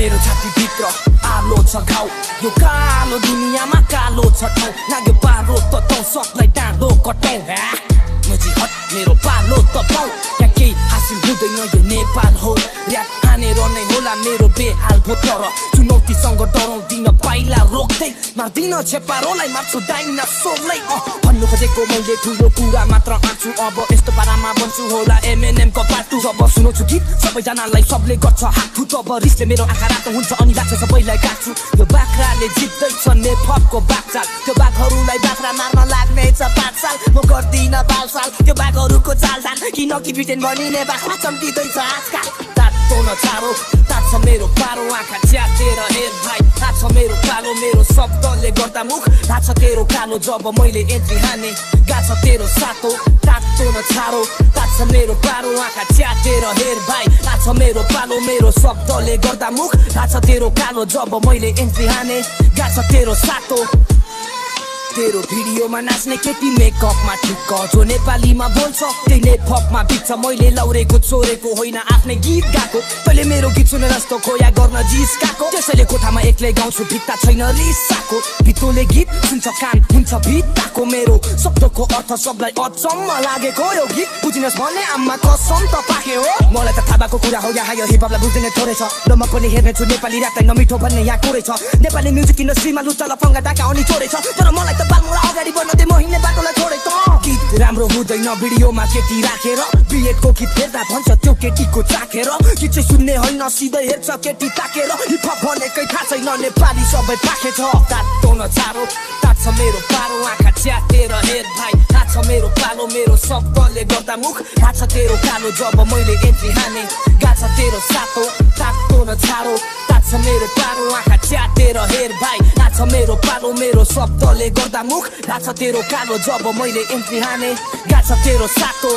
मेरो छातीभित्र आलो छ घाउ यो कालो दुनियाँमा कालो छ ठाउँ नाग्यो पारो त तँ सबलाई डाँडो कटाउ मुजी हट मेरो पालो त पाउ यहाँ केही हासिल हुँदैन यो नेपाल हो र्याप हानेर नै होला मेरो बेहाल भो तर चुनौतीसँग डराउँदिन पाइला रोक्दै मार्दिन छेपारोलाई मार्छु डाइनासोरलाई भन्नु खोजेको मैले ठुलो कुरा मात्र आँछु अब यस्तो पारामा बन्छु होला एमएनएम को पार्टु जब सुनाउँछु गीत सबैजनालाई सबले गर्छ हात तब रिसले मेरो आँखा रातो हुन्छ अनि लाग्छ सबैलाई काट्छु यो बाख्राले जित्दैछ नेपको बाघचाल त्यो बाघहरूलाई बाख्रा मार्न लाग्नेछ 5 साल म गर्दिन बालसाल त्यो बाघहरूको चालचाल किन कि ब्रिटेन भनिने बाख्रा चम्किँदैछ आजकाल तातो न चारो ताछ मेरो पारो आँखा च्यातेर हेर भाइ थाहा छ मेरो कालो मेरो शब्दले गर्दा मुख थाहा छ तेरो कालो जब मैले एन्ट्री हाने गाछ तेरो सातो तातो न छारो थाहा छ मेरो पारो आँखा च्यातेर हेर भाइ थाहा छ मेरो पालो मेरो शब्दले गर्दा मुख थाहा छ तेरो कालो जब मैले एन्ट्री हाने गाछ तेरो सातो तेरो भिडियोमा नाच्ने केटी मेकअपमा ठिक्क जो नेपालीमा बोल्छ त्यही नेपमा बित्छ मैले लौरेको चोरेको होइन आफ्नै गीत गाएको तैँले मेरो गीत सुनेर जस्तो खोया गर्न जिस्काको त्यसैले कोठामा एक्लै गाउँछु भित्ता छैन रिसाको भित्तोले गीत सुन्छ कान हुन्छ भित्ताको मेरो शब्दको अर्थ सबलाई अचम्म लागेको यो गीत बुझिनुहोस् भने आमा कसम त पाके हो मलाई त थाहा भएको कुरा हो यहाँ यो हिपहपलाई बुझ्दैन थोरै छ र म पनि हेर्नेछु नेपाली र्यापलाई नमिठो भन्ने यहाँ कोरै छ नेपाली म्युजिक इन्डस्ट्रीमा लुच्चा लफङ्गा डाका अनि चोरै छ तर मलाई त बालमुला अगाडि बढ्न दे म हिँड्ने बाटोलाई छोडे त गीत राम्रो हुँदैन भिडियोमा केटी राखेर बिएडको गीत हेर्दा भन्छ त्यो केटीको चाखेर गीत चाहिँ सुन्ने होइन सिधै हेर्छ केटी ताकेर हिपहप भनेकै थाहा छैन नेपाली सबै पाखे छ तातो न चारो थाहा छ मेरो पारो आँखा च्यातेर हेर भाइ थाहा छ मेरो पालो मेरो शब्दले गर्दा मुख थाहा छ तेरो कालो जब मैले एन्ट्री हाने गाछ तेरो सातो तातो न छारो थाहा छ मेरो पारो आँखा च्यातेर हेर भाइ थाहा छ मेरो पालो मेरो शब्दले गर्दा मुख थाहा छ तेरो कालो जब मैले एन्ट्री हाने गाछ तेरो सातो